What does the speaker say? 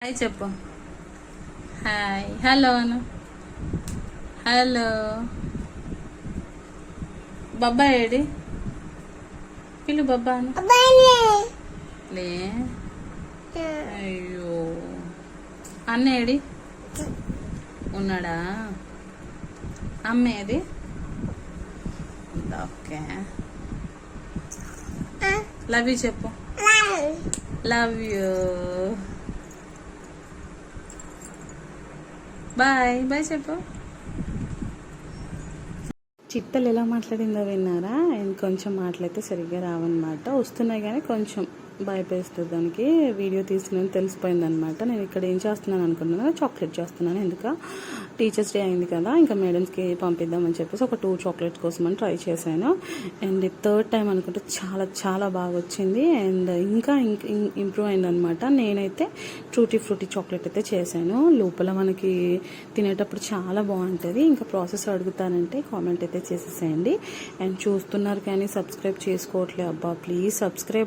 Hi చెప్పు. Hi hello అను. Hello బాబా AD పిలు బాబా అను. లే అయ్యో అన్న ఏడి ఉన్నాడా? అమ్మ ఏది? ఓకే లవ్ యూ చెప్పు. Love you. బాయ్ బాయ్ చెప్పు. చిత్తలు ఎలా మాట్లాడిందో విన్నారా? కొంచెం మాటలైతే సరిగ్గా రావన్నమాట, వస్తున్నాయి కానీ కొంచెం భయపేస్తుంది. దానికి వీడియో తీస్తున్నాను తెలిసిపోయిందనమాట. నేను ఇక్కడ ఏం చేస్తున్నాను అనుకున్నాను, చాక్లెట్ చేస్తున్నాను. ఎందుక టీచర్స్ డే అయింది కదా, ఇంకా మేడమ్స్కి పంపిద్దామని చెప్పేసి ఒక 2 చాక్లెట్స్ కోసం అని ట్రై చేశాను. అండ్ 3rd టైం అనుకుంటే చాలా చాలా బాగా వచ్చింది. అండ్ ఇంకా ఇంప్రూవ్ అయిందనమాట. నేనైతే ట్రూటీ ఫ్రూటీ చాక్లెట్ అయితే చేశాను. లోపల మనకి తినేటప్పుడు చాలా బాగుంటుంది. ఇంకా ప్రాసెస్ అడుగుతానంటే కామెంట్ అయితే చేసేసేయండి. అండ్ చూస్తున్నారు కానీ సబ్స్క్రైబ్ చేసుకోవట్లే. అబ్బా ప్లీజ్ సబ్స్క్రైబ్